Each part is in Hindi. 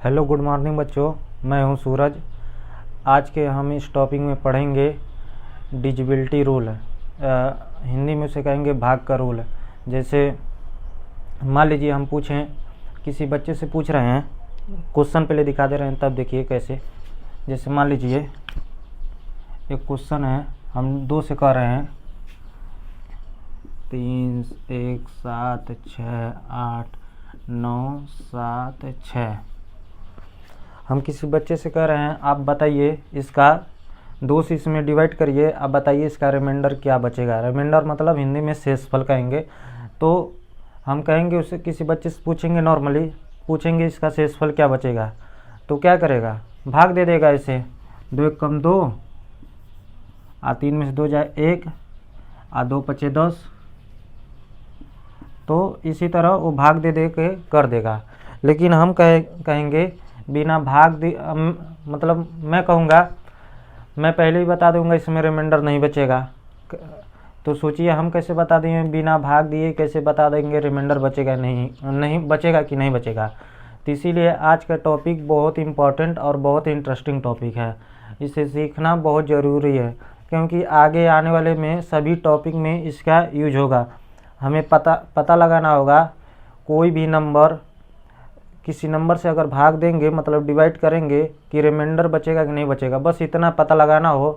हेलो गुड मॉर्निंग बच्चों, मैं हूं सूरज। आज के हम इस टॉपिक में पढ़ेंगे डिजिबिलिटी रूल। हिंदी में उसे कहेंगे भाग का रूल। जैसे मान लीजिए हम पूछें, किसी बच्चे से पूछ रहे हैं, क्वेश्चन पहले दिखा दे रहे हैं तब देखिए कैसे। जैसे मान लीजिए एक क्वेश्चन है, हम 2 से कह रहे हैं 3 1 7 6 8 9 7 6। हम किसी बच्चे से कह रहे हैं आप बताइए इसका 2 से इसमें डिवाइड करिए, आप बताइए इसका रिमाइंडर क्या बचेगा। रिमाइंडर मतलब हिंदी में शेषफल कहेंगे। तो हम कहेंगे उसे, किसी बच्चे से पूछेंगे, नॉर्मली पूछेंगे इसका शेषफल क्या बचेगा, तो क्या करेगा, भाग दे देगा। इसे 2 1 कम 2, 3 में से 2 जाए 1, 2 5 10। तो इसी तरह वो भाग दे दे के कर देगा। लेकिन हम कहेंगे बिना भाग दे, मतलब मैं कहूँगा, मैं पहले ही बता दूंगा इसमें रिमाइंडर नहीं बचेगा। तो सोचिए हम कैसे बता देंगे, बिना भाग दिए कैसे बता देंगे रिमाइंडर बचेगा नहीं बचेगा कि नहीं बचेगा। तो इसीलिए आज का टॉपिक बहुत इम्पोर्टेंट और बहुत इंटरेस्टिंग टॉपिक है। इसे सीखना बहुत ज़रूरी है क्योंकि आगे आने वाले में सभी टॉपिक में इसका यूज होगा। हमें पता लगाना होगा, कोई भी नंबर, किसी नंबर से अगर भाग देंगे मतलब डिवाइड करेंगे कि रिमाइंडर बचेगा कि नहीं बचेगा, बस इतना पता लगाना हो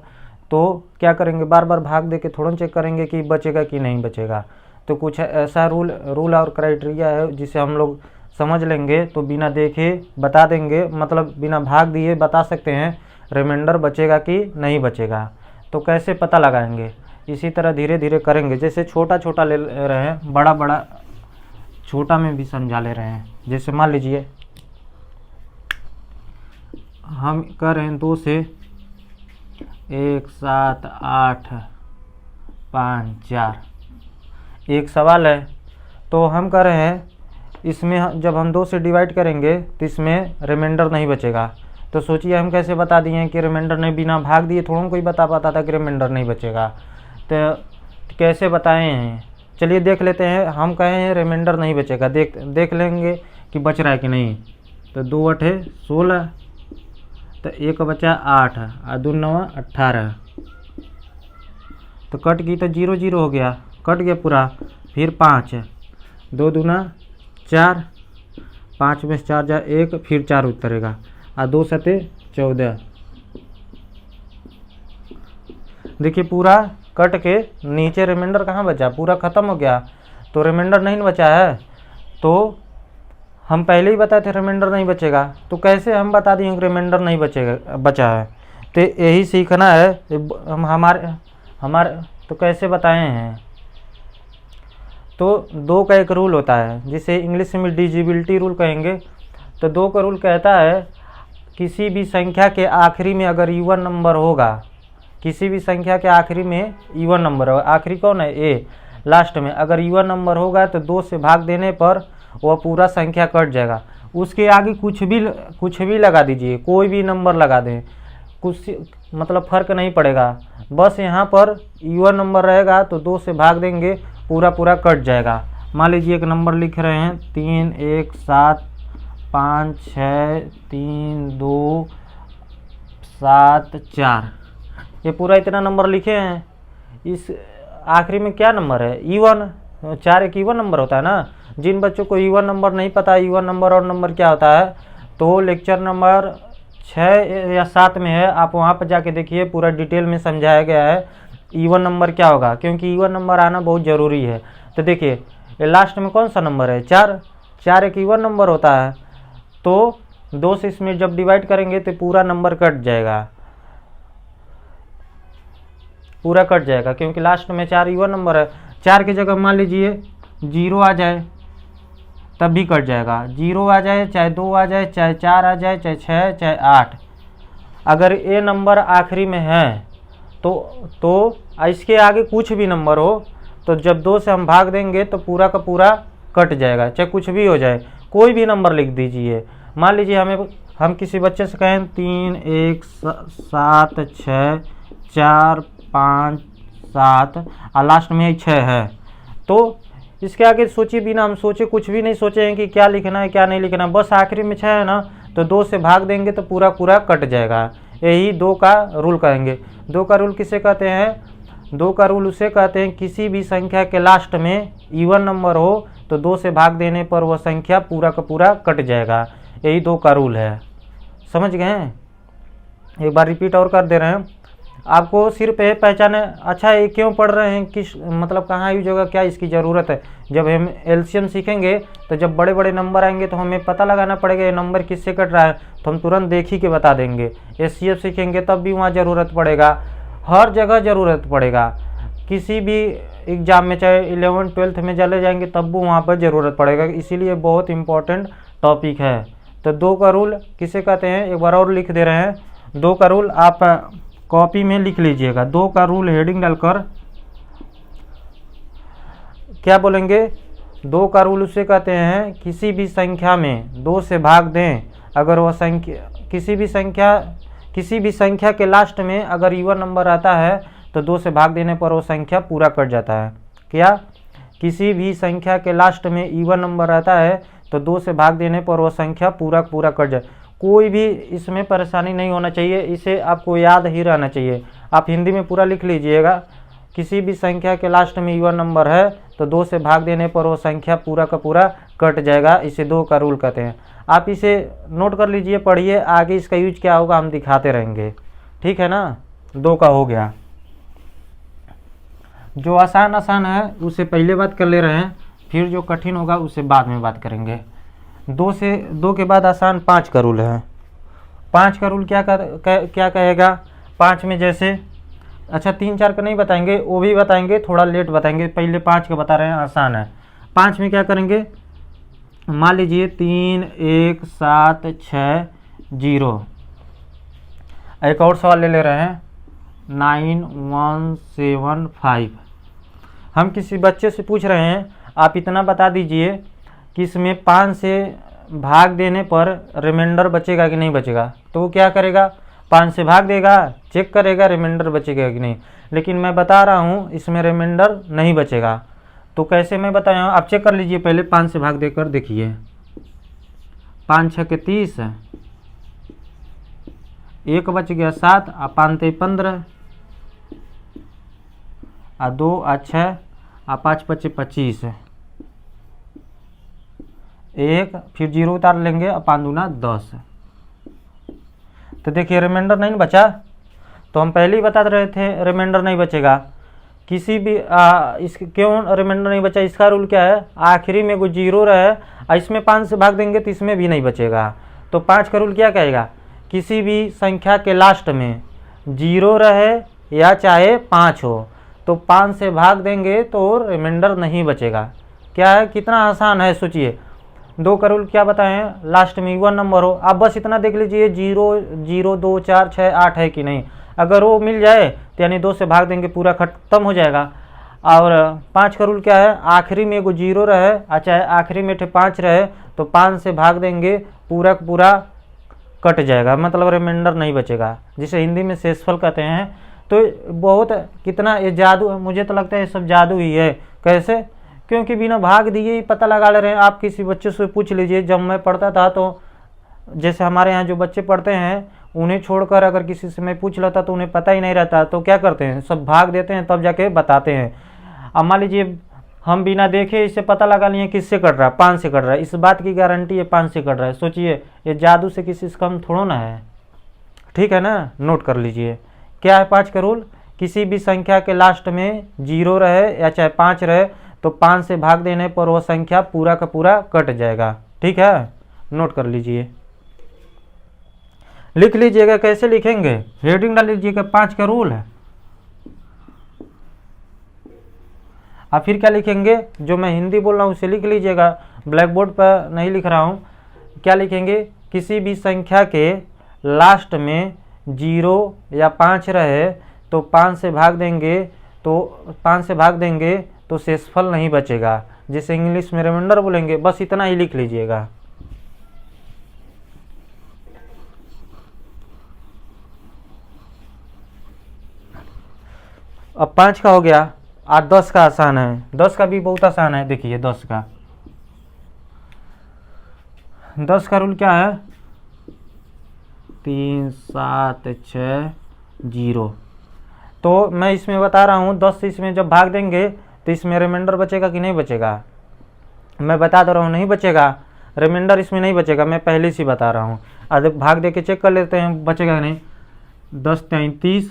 तो क्या करेंगे, बार बार भाग दे के थोड़ा चेक करेंगे कि बचेगा कि नहीं बचेगा। तो कुछ ऐसा रूल और क्राइटेरिया है जिसे हम लोग समझ लेंगे तो बिना देखे बता देंगे, मतलब बिना भाग दिए बता सकते हैं रिमाइंडर बचेगा कि नहीं बचेगा। तो कैसे पता लगाएंगे, इसी तरह धीरे धीरे करेंगे। जैसे छोटा छोटा ले रहे हैं, बड़ा बड़ा छोटा में भी समझा ले रहे हैं। जैसे मान लीजिए हम कर रहे हैं 2 से 1 7 8 5 4। एक सवाल है तो हम कर रहे हैं, इसमें जब हम 2 से डिवाइड करेंगे तो इसमें रिमाइंडर नहीं बचेगा। तो सोचिए हम कैसे बता दिए कि रिमाइंडर नहीं, बिना भाग दिए थोड़ा कोई बता पाता था कि रिमाइंडर नहीं बचेगा। तो कैसे बताए हैं, चलिए देख लेते हैं। हम कहे हैं रिमाइंडर नहीं बचेगा, देख लेंगे कि बच रहा है कि नहीं। तो 2 8 16, तो 1 बचा 8 और 2 9 18। तो कट गई तो 0 0 हो गया, कट गया पूरा। फिर 5, 2 2 4, 5 में से 4 जा 1, फिर 4 उतरेगा और 2 7 14। देखिए पूरा कट के नीचे रिमाइंडर कहाँ बचा, पूरा ख़त्म हो गया। तो रिमाइंडर नहीं बचा है, तो हम पहले ही बताए थे रिमाइंडर नहीं बचेगा। तो कैसे हम बता दिए कि रिमाइंडर नहीं बचा है। तो यही सीखना है हम हमारे तो कैसे बताए हैं। तो 2 का एक रूल होता है जिसे इंग्लिश में डिजिबिलिटी रूल कहेंगे। तो 2 का रूल कहता है, किसी भी संख्या के आखिरी में अगर इवन नंबर होगा, किसी भी संख्या के आखिरी में इवन नंबर होगा, आखिरी कौन है, ए, लास्ट में अगर इवन नंबर होगा तो 2 से भाग देने पर वह पूरा संख्या कट जाएगा। उसके आगे कुछ भी लगा दीजिए, कोई भी नंबर लगा दें, कुछ मतलब फ़र्क नहीं पड़ेगा। बस यहाँ पर इवन नंबर रहेगा तो 2 से भाग देंगे, पूरा कट जाएगा। मान लीजिए एक नंबर लिख रहे हैं 3 1 7 5 6 3 2 7 4। ये पूरा इतना नंबर लिखे हैं, इस आखिरी में क्या नंबर है, इवन। 4 एक इवन नंबर होता है ना। जिन बच्चों को इवन नंबर नहीं पता, इवन नंबर और नंबर क्या होता है, तो लेक्चर नंबर 6 या 7 में है, आप वहाँ पर जाके देखिए, पूरा डिटेल में समझाया गया है इवन नंबर क्या होगा, क्योंकि इवन नंबर आना बहुत ज़रूरी है। तो देखिए ये लास्ट में कौन सा नंबर है, 4 एक इवन नंबर होता है। तो 2 से इसमें जब डिवाइड करेंगे तो पूरा नंबर कट जाएगा, पूरा कट जाएगा, क्योंकि लास्ट में 4 इवन नंबर है। 4 की जगह मान लीजिए 0 आ जाए तब भी कट जाएगा। 0 आ जाए, चाहे 2 आ जाए, चाहे 4 आ जाए, चाहे 6, चाहे 8, अगर ये नंबर आखिरी में है तो इसके आगे कुछ भी नंबर हो तो जब 2 से हम भाग देंगे तो पूरा का पूरा कट जाएगा, चाहे कुछ भी हो जाए। कोई भी नंबर लिख दीजिए। मान लीजिए हम किसी बच्चे से कहें 3 1 7 6 4 5 7 और लास्ट में 6 है, तो इसके आगे सोचिए, बिना हम सोचे, कुछ भी नहीं सोचे हैं कि क्या लिखना है क्या नहीं लिखना है, बस आखिरी में 6 है ना, तो 2 से भाग देंगे तो पूरा पूरा कट जाएगा। यही 2 का रूल कहेंगे। 2 का रूल किसे कहते हैं? 2 का रूल उसे कहते हैं किसी भी संख्या के लास्ट में इवन नंबर हो तो 2 से भाग देने पर वह संख्या पूरा का पूरा कट जाएगा। यही 2 का रूल है। समझ गए हैं? एक बार रिपीट और कर दे रहे हैं। आपको सिर्फ ये पहचाने, अच्छा ये क्यों पढ़ रहे हैं, किस मतलब कहाँ यूज होगा, क्या इसकी ज़रूरत है। जब हम एलसीएम सीखेंगे तो जब बड़े बड़े नंबर आएंगे तो हमें पता लगाना पड़ेगा ये नंबर किससे कट रहा है, तो हम तुरंत देख ही के बता देंगे। एचसीएफ सीखेंगे तब भी वहाँ ज़रूरत पड़ेगा, हर जगह ज़रूरत पड़ेगा। किसी भी एग्ज़ाम में चाहे 11th 12th में चले जाएंगे तब भी वहाँ पर ज़रूरत पड़ेगा, इसीलिए बहुत इंपॉर्टेंट टॉपिक है। तो 2 का रूल किसे कहते हैं, एक बार और लिख दे रहे हैं। 2 का रूल आप कॉपी में लिख लीजिएगा। 2 का रूल हेडिंग डालकर क्या बोलेंगे? 2 का रूल उसे कहते हैं किसी भी संख्या में 2 से भाग दें, अगर वह संख्या किसी भी संख्या के लास्ट में अगर इवन नंबर आता है तो 2 से भाग देने पर वो संख्या पूरा कट जाता है। क्या? किसी भी संख्या के लास्ट में इवन नंबर आता है तो 2 से भाग देने पर वो संख्या पूरा कट जाए। कोई भी इसमें परेशानी नहीं होना चाहिए, इसे आपको याद ही रहना चाहिए। आप हिंदी में पूरा लिख लीजिएगा। किसी भी संख्या के लास्ट में इवन नंबर है तो 2 से भाग देने पर वो संख्या पूरा का पूरा कट जाएगा। इसे 2 का रूल कहते हैं। आप इसे नोट कर लीजिए, पढ़िए, आगे इसका यूज क्या होगा हम दिखाते रहेंगे। ठीक है ना? 2 का हो गया। जो आसान है उसे पहले बात कर ले रहे हैं, फिर जो कठिन होगा उसे बाद में बात करेंगे। 2 के बाद आसान 5 का रूल है। 5 का रूल क्या कहेगा? 5 में जैसे, अच्छा 3 4 का नहीं बताएंगे, वो भी बताएंगे, थोड़ा लेट बताएंगे, पहले 5 का बता रहे हैं, आसान है। 5 में क्या करेंगे? मान लीजिए 3 1 7 6 0। एक और सवाल ले रहे हैं 9 1 7 5। हम किसी बच्चे से पूछ रहे हैं आप इतना बता दीजिए कि इसमें 5 से भाग देने पर रिमाइंडर बचेगा कि नहीं बचेगा। तो वो क्या करेगा? 5 से भाग देगा, चेक करेगा रिमाइंडर बचेगा कि नहीं। लेकिन मैं बता रहा हूँ इसमें रिमाइंडर नहीं बचेगा। तो कैसे मैं बताया हूँ, आप चेक कर लीजिए पहले। 5 से भाग देकर देखिए, 5 6 के 30, 1 बच गया 7, 5 3 15, 2 6, 5 5 25, 1, फिर 0 उतार लेंगे, 5 दूना 10। तो देखिए रिमाइंडर नहीं बचा, तो हम पहले ही बता रहे थे रिमाइंडर नहीं बचेगा। किसी भी क्यों रिमाइंडर नहीं बचा? इसका रूल क्या है? आखिरी में वो 0 रहे, इसमें 5 से भाग देंगे तो इसमें भी नहीं बचेगा। तो 5 का रूल क्या कहेगा? किसी भी संख्या के लास्ट में 0 रहे या चाहे 5 हो तो 5 से भाग देंगे तो रिमाइंडर नहीं बचेगा। क्या है? कितना आसान है, सोचिए। 2 का रूल क्या बताएं? लास्ट में इवन नंबर हो, आप बस इतना देख लीजिए 0 0 2 4 6 8 है कि नहीं। अगर वो मिल जाए तो यानी 2 से भाग देंगे, पूरा खत्म हो जाएगा। और 5 का रूल क्या है? आखिरी में एगो 0 रहे, चाहे आखिरी में 5 रहे तो 5 से भाग देंगे, पूरा कट जाएगा, मतलब रिमाइंडर नहीं बचेगा, जिसे हिंदी में शेषफल कहते हैं। तो बहुत कितना ये जादू, मुझे तो लगता है ये सब जादू ही है। कैसे? क्योंकि बिना भाग दिए ही पता लगा ले रहे हैं। आप किसी बच्चे से पूछ लीजिए, जब मैं पढ़ता था तो जैसे हमारे यहाँ जो बच्चे पढ़ते हैं उन्हें छोड़कर अगर किसी से मैं पूछ लेता तो उन्हें पता ही नहीं रहता, तो क्या करते हैं, सब भाग देते हैं तब जाके बताते हैं। अब मान लीजिए हम बिना देखे इसे पता लगा लिए किससे कट रहा है, 5 से कट रहा है, इस बात की गारंटी है 5 से कट रहा है। सोचिए ये जादू से किसी से कम थोड़ा ना है। ठीक है ना? नोट कर लीजिए क्या है 5 का रूल। किसी भी संख्या के लास्ट में 0 रहे या चाहे 5 रहे तो 5 से भाग देने पर वो संख्या पूरा का पूरा कट जाएगा। ठीक है? नोट कर लीजिए, लिख लीजिएगा। कैसे लिखेंगे? हेडिंग डाल लीजिएगा 5 का रूल है। अब फिर क्या लिखेंगे? जो मैं हिंदी बोल रहा हूँ उसे लिख लीजिएगा, ब्लैक बोर्ड पर नहीं लिख रहा हूँ। क्या लिखेंगे? किसी भी संख्या के लास्ट में 0 या 5 रहे तो 5 से भाग देंगे तो शेषफल नहीं बचेगा, जिसे इंग्लिश में रिमाइंडर बोलेंगे। बस इतना ही लिख लीजिएगा। अब 5 का हो गया। आज 10 का आसान है। 10 का भी बहुत आसान है। देखिए 10 का रूल क्या है? 3 7 6 0। तो मैं इसमें बता रहा हूँ 10 से इसमें जब भाग देंगे तो इसमें रिमाइंडर बचेगा कि नहीं बचेगा? मैं बता दे रहा हूँ नहीं बचेगा, रिमाइंडर इसमें नहीं बचेगा, मैं पहले से बता रहा हूँ। अब भाग दे के चेक कर लेते हैं बचेगा कि नहीं। 10 33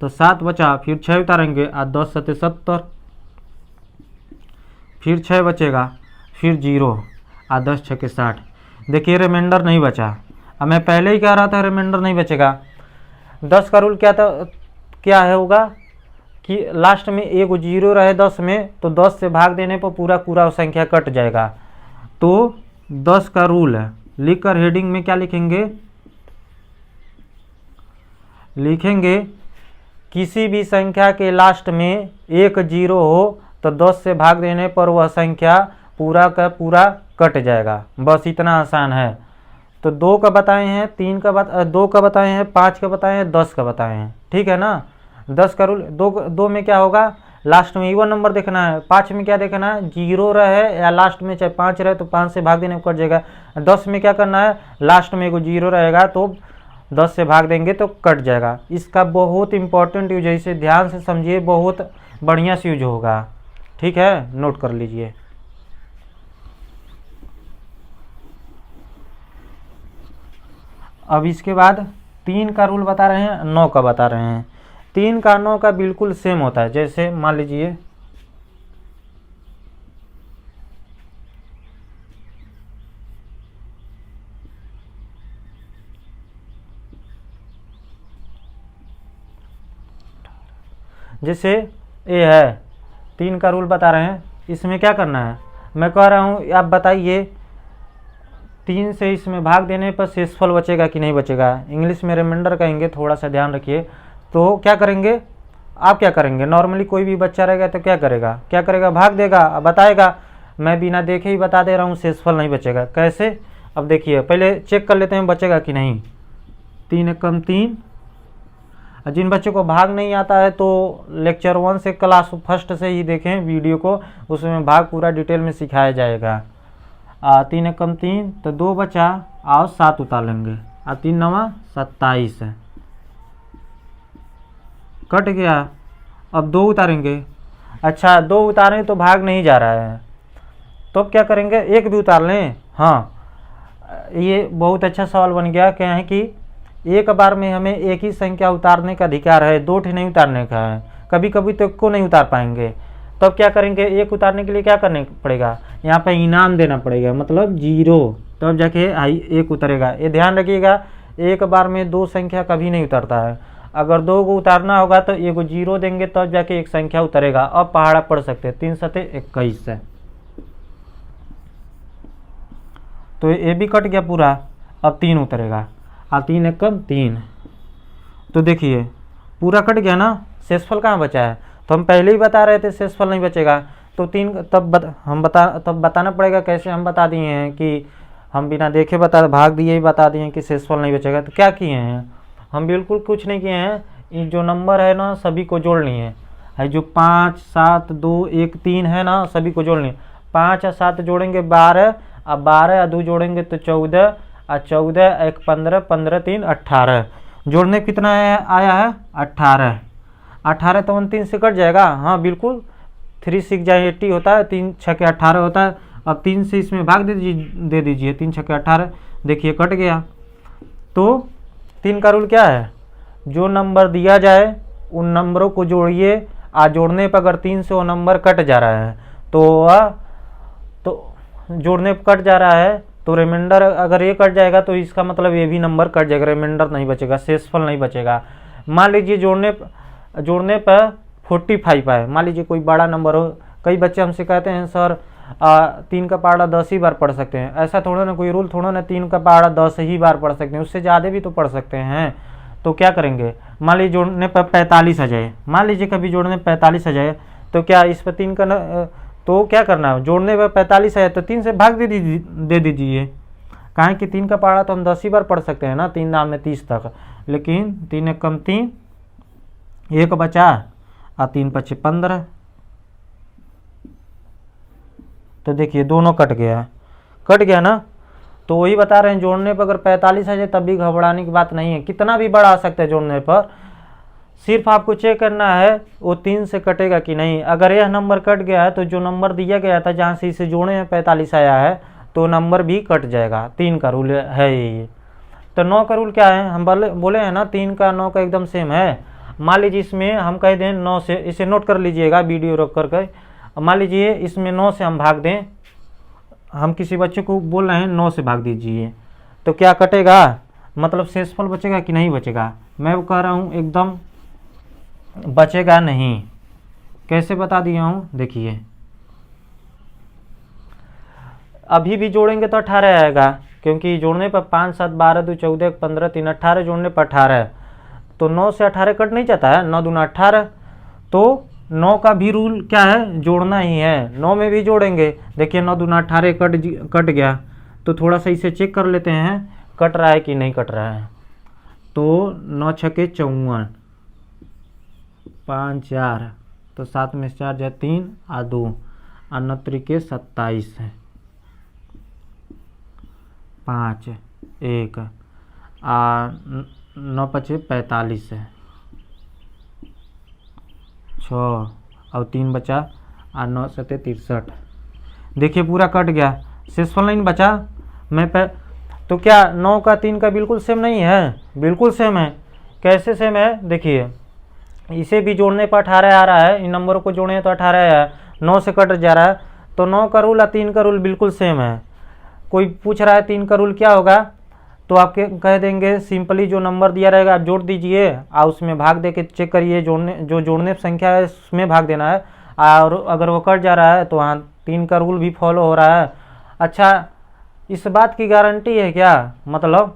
तो 7 बचा, फिर 6 उतारेंगे और 10 7 70, फिर 6 बचेगा, फिर 0 और 10 6 60। देखिए रिमाइंडर नहीं बचा। अब मैं पहले ही कह रहा था रिमाइंडर नहीं बचेगा। 10 का रूल क्या था, क्या है होगा कि लास्ट में एक 0 रहे 10 में, तो 10 से भाग देने पर पूरा पूरा संख्या कट जाएगा। तो 10 का रूल है, लिखकर हेडिंग में क्या लिखेंगे, लिखेंगे किसी भी संख्या के लास्ट में एक 0 हो तो 10 से भाग देने पर वह संख्या पूरा का पूरा कट जाएगा। बस इतना आसान है। तो 2 का बताए हैं, 2 का बताए हैं, 5 का बताए हैं, 10 का बताए हैं, ठीक है ना। 10 का रूल, 2 में क्या होगा, लास्ट में इवन नंबर देखना है। 5 में क्या देखना है, 0 रहे या लास्ट में चाहे 5 रहे तो 5 से भाग देने में कट जाएगा। 10 में क्या करना है, लास्ट में एगो 0 रहेगा तो 10 से भाग देंगे तो कट जाएगा। इसका बहुत इंपॉर्टेंट यूज है, इसे ध्यान से समझिए, बहुत बढ़िया से यूज होगा, ठीक है, नोट कर लीजिए। अब इसके बाद 3 का रूल बता रहे हैं, 9 का बता रहे हैं। 3 का 9 का बिल्कुल सेम होता है। जैसे मान लीजिए जैसे ये है, 3 का रूल बता रहे हैं, इसमें क्या करना है, मैं कह रहा हूँ आप बताइए 3 से इसमें भाग देने पर शेषफल बचेगा कि नहीं बचेगा। इंग्लिश में रिमाइंडर कहेंगे, थोड़ा सा ध्यान रखिए। तो क्या करेंगे, आप क्या करेंगे, नॉर्मली कोई भी बच्चा रहेगा तो क्या करेगा, भाग देगा, बताएगा। मैं बिना देखे ही बता दे रहा हूँ शेषफल नहीं बचेगा। कैसे, अब देखिए पहले चेक कर लेते हैं बचेगा कि नहीं। 3 एकम 3। जिन बच्चों को भाग नहीं आता है तो लेक्चर 1 से क्लास फर्स्ट से ही देखें वीडियो को, उसमें भाग पूरा डिटेल में सिखाया जाएगा। 3 एकम 3 तो 2 बचा और 7 उतार लेंगे, 3 9 27 है, कट गया। अब 2 उतारेंगे, अच्छा 2 उतारें तो भाग नहीं जा रहा है, तो अब क्या करेंगे, 1 भी उतार लें। हाँ, ये बहुत अच्छा सवाल बन गया। क्या है कि एक बार में हमें एक ही संख्या उतारने का अधिकार है, 2 नहीं उतारने का है। कभी कभी तो को नहीं उतार पाएंगे, तब तो क्या करेंगे, 1 उतारने के लिए क्या करने पड़ेगा, यहाँ पे इनाम देना पड़ेगा, मतलब 0, तब जाके 1 उतरेगा। ये ध्यान रखिएगा, एक बार में 2 संख्या कभी नहीं उतरता है। अगर 2 को उतारना होगा तो एगो 0 देंगे तब जाके एक संख्या उतरेगा। अब पहाड़ा पढ़ सकते हैं, 3 7 21 है, तो ये भी कट गया पूरा। अब 3 उतरेगा, 3 एकम 3, तो देखिए पूरा कट गया ना, शेषफल कहाँ बचा है। तो हम पहले ही बता रहे थे शेषफल नहीं बचेगा, तो 3 तब बताना पड़ेगा। कैसे, हम बता दिए हैं कि हम बिना देखे भाग दिए ही बता दिए हैं कि शेषफल नहीं बचेगा। तो क्या किए हैं, हम बिल्कुल कुछ नहीं किए हैं। ये जो नंबर है ना सभी को जोड़ लिए है, जो 5 7 2 1 3 है ना, सभी को जोड़ लिए। 5 और 7 जोड़ेंगे 12, अब 12 और 2 जोड़ेंगे तो 14, और 14 1 15, 15 3 18। जोड़ने कितना आया है, 18। 18 तो 3 से कट जाएगा। हाँ बिल्कुल, 3 6 जाए 80 होता है, 3 6 18 होता है। अब 3 से इसमें भाग दे दीजिए, 3 6 18, देखिए कट गया। तो 3 का रूल क्या है, जो नंबर दिया जाए उन नंबरों को जोड़िए, जोड़ने पर अगर 3 से वो नंबर कट जा रहा है तो जोड़ने पर कट जा रहा है तो रिमाइंडर अगर ये कट जाएगा तो इसका मतलब ये भी नंबर कट जाएगा, रिमाइंडर नहीं बचेगा, शेषफल नहीं बचेगा। मान लीजिए जोड़ने पर 45 आए, मान लीजिए कोई बड़ा नंबर हो। कई बच्चे हमसे कहते हैं सर 3 का पहाड़ा 10 ही बार पढ़ सकते हैं। ऐसा थोड़ा ना, कोई रूल थोड़ा ना 3 का पहाड़ा 10 ही बार पढ़ सकते हैं, उससे ज़्यादा भी तो पढ़ सकते हैं। तो क्या करेंगे, मान लीजिए जोड़ने पर 45 आ जाए, मान लीजिए कभी जोड़ने पर 45 आ जाए, तो क्या इस पर 3 का तो क्या करना है, जोड़ने पर 45 है तो 3 से भाग दे दीजिए। कहें कि 3 का पहाड़ा तो हम 10 ही बार पढ़ सकते हैं ना, 3 नाम में 30 तक, लेकिन 3 एकम 3, 1 बचा और 3 5 15। तो देखिए दोनों कट गया ना। तो वही बता रहे हैं, जोड़ने पर अगर 45 आ जाए तब भी घबराने की बात नहीं है, कितना भी बड़ा आ सकता है जोड़ने पर। सिर्फ आपको चेक करना है वो 3 से कटेगा कि नहीं। अगर यह नंबर कट गया है तो जो नंबर दिया गया था जहाँ से इसे जोड़े में 45 आया है तो नंबर भी कट जाएगा। 3 का रूल है ये। तो 9 का रूल क्या है, हम बोले हैं ना 3 का 9 का एकदम सेम है। मान लीजिए इसमें हम कह दें 9 से, इसे नोट कर लीजिएगा वीडियो रोक करके। मान लीजिए इसमें 9 से हम भाग दें, हम किसी बच्चे को बोल रहे हैं 9 से भाग दीजिए, तो क्या कटेगा, मतलब शेषफल बचेगा कि नहीं बचेगा। मैं वो कह रहा हूँ एकदम बचेगा नहीं। कैसे बता दिया हूँ, देखिए अभी भी जोड़ेंगे तो 18 आएगा, क्योंकि जोड़ने पर 5 7 12 2 14 15 3 18 जोड़ने पर 18, तो 9 से 18 कट नहीं जाता है, 9 दूना 18। तो 9 का भी रूल क्या है, जोड़ना ही है। 9 में भी जोड़ेंगे, देखिए 9 दूना 18 कट गया। तो थोड़ा सा इसे चेक कर लेते हैं कट रहा है कि नहीं कट रहा है। तो 9 छके 54, 5 4, तो 7 में 4 जा 3 आ 2 और 9 त्रिके 27 है, 5 1 आ 9 पचे 45 है, 6 और 3 बचा और 9 सते 63। देखिए पूरा कट गया, शेषफल नहीं बचा। तो क्या 9 का 3 का बिल्कुल सेम नहीं है, बिल्कुल सेम है। कैसे सेम है, देखिए इसे भी जोड़ने पर 18 आ रहा है, इन नंबरों को जोड़े तो 18 आया, 9 से कट जा रहा है। तो 9 का रूल और 3 का रूल बिल्कुल सेम है। कोई पूछ रहा है 3 का रूल क्या होगा, तो आपके कह देंगे सिंपली जो नंबर दिया रहेगा आप जोड़ दीजिए और उसमें भाग दे के चेक करिए, जोड़ने संख्या है उसमें भाग देना है, और अगर वो कट जा रहा है तो वहाँ 3 का रूल भी फॉलो हो रहा है। अच्छा, इस बात की गारंटी है क्या, मतलब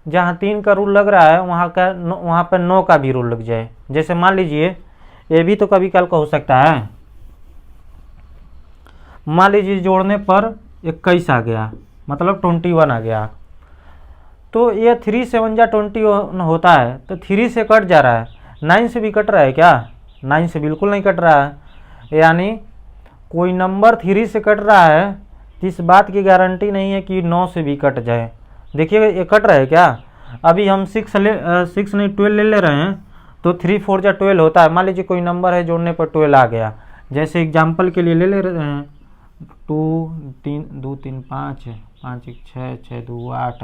जहाँ 3 का रूल लग रहा है वहाँ पर 9 का भी रूल लग जाए। जैसे मान लीजिए ये भी तो कभी कल का हो सकता है, मान लीजिए जोड़ने पर 21 आ गया, मतलब 21 आ गया, तो ये 3 7 जा 21 होता है, तो 3 से कट जा रहा है। 9 से भी कट रहा है क्या, 9 से बिल्कुल नहीं कट रहा है। यानी कोई नंबर 3 से कट रहा है, इस बात की गारंटी नहीं है कि 9 से भी कट जाए। देखिए ये कट रहा है क्या, अभी हम 6 नहीं 12 ले रहे हैं, तो 3 4 जा 12 होता है। मान लीजिए कोई नंबर है जोड़ने पर 12 आ गया, जैसे एग्जाम्पल के लिए ले रहे हैं 2 3 2 3 5 5 1 6 6 2 8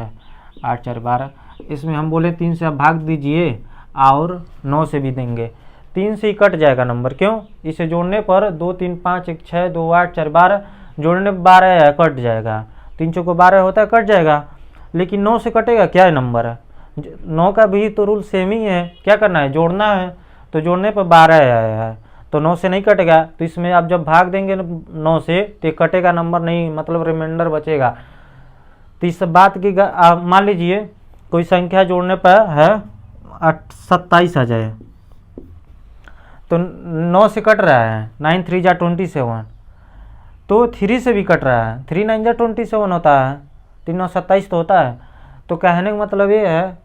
8 4 12, इसमें हम बोले 3 से आप भाग दीजिए और 9 से भी देंगे, 3 से ही कट जाएगा नंबर। क्यों, इसे जोड़ने पर 2 3 5 1 6 2 8 4 12, जोड़ने पर 12 है कट जाएगा, 3 चौको 12 होता है कट जाएगा। लेकिन 9 से कटेगा क्या, नंबर है 9 का भी तो रूल सेम ही है, क्या करना है जोड़ना है, तो जोड़ने पर 12 आया है तो 9 से नहीं कटेगा। तो इसमें आप जब भाग देंगे 9 से तो कटेगा नंबर नहीं, मतलब रिमाइंडर बचेगा। तो इस बात की मान लीजिए कोई संख्या जोड़ने पर है 27 आ जाए, तो 9 से कट रहा है, 9 3 जा 27, तो 3 से भी कट रहा है, 3 9 जा 27 होता है, 3 9 27 तो होता है। तो कहने का मतलब ये है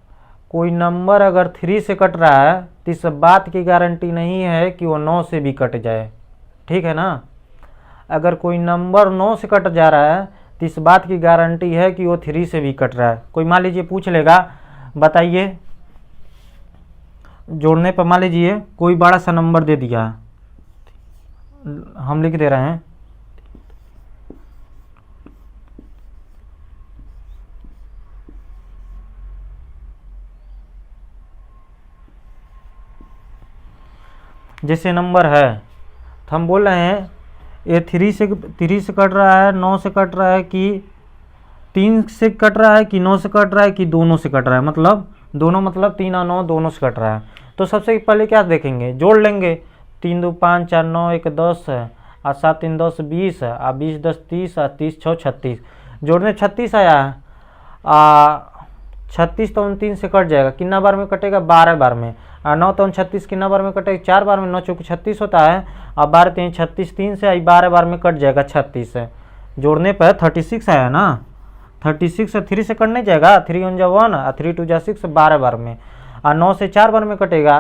कोई नंबर अगर 3 से कट रहा है तो इस बात की गारंटी नहीं है कि वो 9 से भी कट जाए, ठीक है ना। अगर कोई नंबर 9 से कट जा रहा है तो इस बात की गारंटी है कि वो 3 से भी कट रहा है। कोई मान लीजिए पूछ लेगा, बताइए जोड़ने पर मान लीजिए कोई बड़ा सा नंबर दे दिया, हम लिख दे रहे हैं जैसे नंबर है, तो हम बोल रहे हैं ये 3 से कट रहा है, 9 से कट रहा है कि 3 से कट रहा है कि 9 से कट रहा है कि दोनों से कट रहा है, मतलब दोनों, मतलब 3 और 9 दोनों से कट रहा है। तो सबसे पहले क्या देखेंगे, जोड़ लेंगे, 3 2 5 4 9 1 10 और 7 3 10 20 और 20 10 30 और 30 6 36, जोड़ने 36 आया है। 36 तो 3 से कट जाएगा, कितना बार में कटेगा, 12 बार में। और 9 तो 36 कितना बार में कटेगा, 4 बार में, 9 चौको 36 होता है, और 12 3 36, 3 से 12 बार में कट जाएगा 36 से। जोड़ने पर 36 आया ना, 36 से 3 से कट नहीं जाएगा, 3 1 जा 1 और 3 2 जा 6, 12 बार में। और 9 से 4 बार में कटेगा,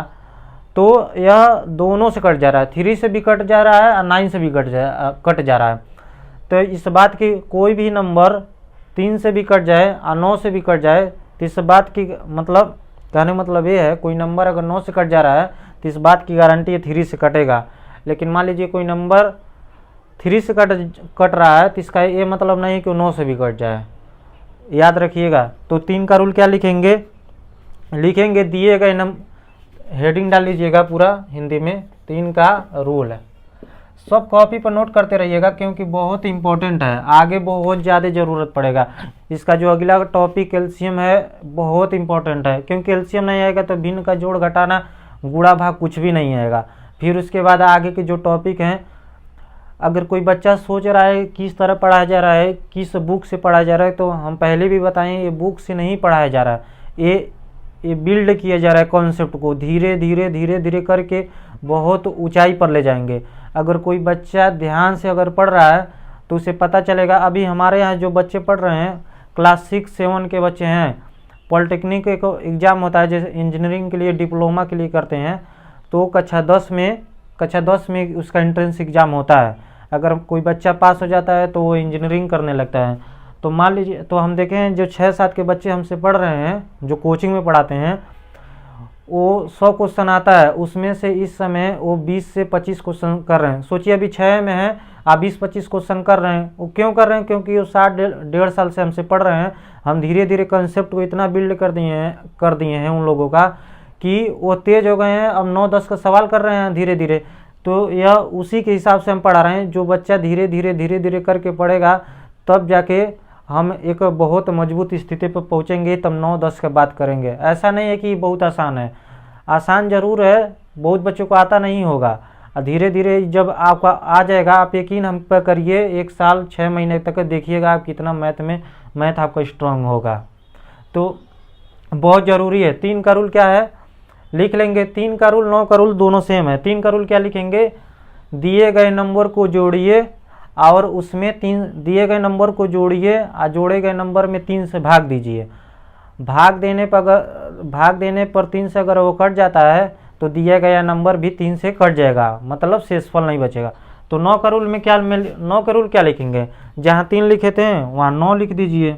तो यह दोनों से कट जा रहा है, 3 से भी कट जा रहा है और 9 से भी कट जा रहा है। तो इस बात की कोई भी नंबर 3 से भी कट जाए और 9 से भी कट जाए तो इस बात की मतलब कहने मतलब ये है, कोई नंबर अगर 9 से कट जा रहा है तो इस बात की गारंटी है 3 से कटेगा। लेकिन मान लीजिए कोई नंबर 3 से कट रहा है तो इसका ये मतलब नहीं कि 9 से भी कट जाए, याद रखिएगा। तो 3 का रूल क्या लिखेंगे, दिए गए हेडिंग डाल लीजिएगा पूरा हिंदी में, 3 का रूल है। सब कॉपी पर नोट करते रहिएगा क्योंकि बहुत इंपॉर्टेंट है, आगे बहुत ज़्यादा ज़रूरत पड़ेगा। इसका जो अगला टॉपिक एलसीएम है बहुत इंपॉर्टेंट है, क्योंकि एलसीएम नहीं आएगा तो भिन्न का जोड़ घटाना गुणा भाग कुछ भी नहीं आएगा। फिर उसके बाद आगे के जो टॉपिक हैं, अगर कोई बच्चा सोच रहा है किस तरह पढ़ाया जा रहा है, किस बुक से पढ़ाया जा रहा है, तो हम पहले भी बताएं ये बुक से नहीं पढ़ाया जा रहा है, ये बिल्ड किया जा रहा है कॉन्सेप्ट को, धीरे धीरे करके बहुत ऊंचाई पर ले जाएंगे। अगर कोई बच्चा ध्यान से अगर पढ़ रहा है तो उसे पता चलेगा। अभी हमारे यहाँ जो बच्चे पढ़ रहे हैं क्लास 6-7 के बच्चे हैं, पॉलिटेक्निक एक एग्ज़ाम होता है जैसे इंजीनियरिंग के लिए डिप्लोमा के लिए करते हैं, तो कक्षा 10 में उसका एंट्रेंस एग्ज़ाम होता है। अगर कोई बच्चा पास हो जाता है तो वो इंजीनियरिंग करने लगता है। तो मान लीजिए, तो हम देखें जो 6-7 के बच्चे हमसे पढ़ रहे हैं, जो कोचिंग में पढ़ाते हैं, वो 100 क्वेश्चन आता है, उसमें से इस समय वो 20 से 25 क्वेश्चन कर रहे हैं। सोचिए अभी 6 में है, आप 20-25 क्वेश्चन कर रहे हैं। वो क्यों कर रहे हैं? क्योंकि वो 60-1.5 साल से हमसे पढ़ रहे हैं। हम धीरे धीरे कंसेप्ट को इतना बिल्ड कर दिए हैं उन लोगों का कि वो तेज हो गए हैं, अब 9-10 का सवाल कर रहे हैं धीरे धीरे। तो यह उसी के हिसाब से हम पढ़ा रहे हैं। जो बच्चा धीरे धीरे करके पढ़ेगा तब जाके हम एक बहुत मजबूत स्थिति पर पहुंचेंगे, तब 9-10 का बात करेंगे। ऐसा नहीं है कि बहुत आसान है, आसान ज़रूर है, बहुत बच्चों को आता नहीं होगा। धीरे धीरे जब आपका आ जाएगा, आप यकीन हम पर करिए, 1 साल 6 महीने तक देखिएगा आप कितना मैथ आपका स्ट्रांग होगा। तो बहुत ज़रूरी है। 3 का रूल क्या है लिख लेंगे। 3 का रूल 9 का रूल दोनों सेम है। 3 का रूल क्या लिखेंगे, दिए गए नंबर को जोड़िए और उसमें 3 दिए गए नंबर को जोड़िए और जोड़े गए नंबर में 3 से भाग दीजिए। भाग देने पर 3 से अगर वो कट जाता है तो दिया गया नंबर भी 3 से कट जाएगा, मतलब शेषफल नहीं बचेगा। तो 9 का रूल क्या लिखेंगे, जहाँ 3 लिखे थे वहाँ 9 लिख दीजिए।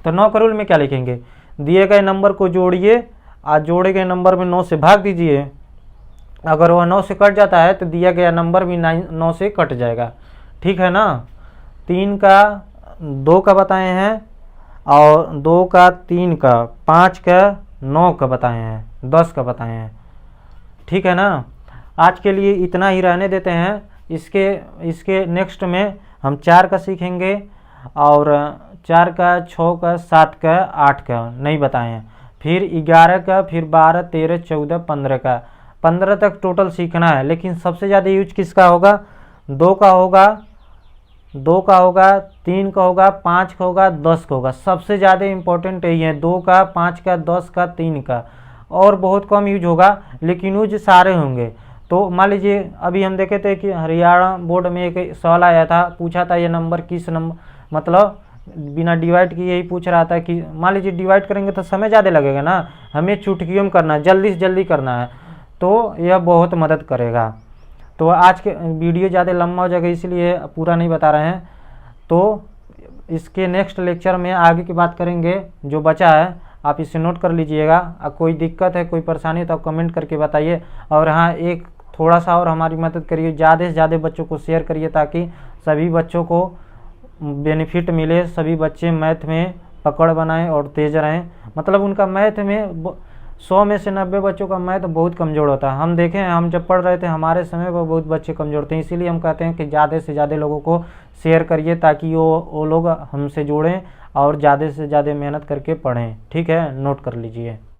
तो 9 का रूल में क्या लिखेंगे, दिए गए नंबर को जोड़िए और जोड़े गए नंबर में 9 से भाग दीजिए। अगर वह 9 से कट जाता है तो दिया गया नंबर भी 9 से कट जाएगा। ठीक है ना। 3 का 2 का बताए हैं और 2 का 3 का 5 का 9 का बताए हैं, 10 का बताए हैं। ठीक है ना। आज के लिए इतना ही रहने देते हैं। इसके नेक्स्ट में हम 4 का सीखेंगे और 4 का 6 का 7 का 8 का नहीं बताए हैं। फिर 11 का, फिर 12, 13, 14, 15 का, 15 तक टोटल सीखना है। लेकिन सबसे ज़्यादा यूज किसका होगा, 2 का होगा, 3 का होगा, 5 का होगा, 10 का होगा। सबसे ज़्यादा इंपॉर्टेंट यही है, 2 का, 5 का, 10 का, 3 का। और बहुत कम यूज होगा लेकिन यूज सारे होंगे। तो मान लीजिए अभी हम देखे थे कि हरियाणा बोर्ड में एक सवाल आया था, पूछा था ये नंबर किस नंबर, मतलब बिना डिवाइड किए ही पूछ रहा था कि मान लीजिए डिवाइड करेंगे तो समय ज़्यादा लगेगा ना, हमें चुटकियों में करना है, जल्दी से जल्दी करना है, तो यह बहुत मदद करेगा। तो आज के वीडियो ज़्यादा लंबा हो जाएगा इसलिए पूरा नहीं बता रहे हैं। तो इसके नेक्स्ट लेक्चर में आगे की बात करेंगे। जो बचा है आप इसे नोट कर लीजिएगा। कोई दिक्कत है, कोई परेशानी है तो आप कमेंट करके बताइए। और हाँ, एक थोड़ा सा और हमारी मदद करिए, ज़्यादा से ज़्यादा बच्चों को शेयर करिए ताकि सभी बच्चों को बेनिफिट मिले, सभी बच्चे मैथ में पकड़ बनाएं और तेज रहें। मतलब उनका मैथ में 100 में से 90 बच्चों का मैथ बहुत कमज़ोर होता है। हम देखें, हम जब पढ़ रहे थे हमारे समय पर बहुत बच्चे कमज़ोर थे। इसीलिए हम कहते हैं कि ज़्यादा से ज़्यादा लोगों को शेयर करिए ताकि वो लोग हमसे जुड़ें और ज़्यादा से ज़्यादा मेहनत करके पढ़ें। ठीक है, नोट कर लीजिए।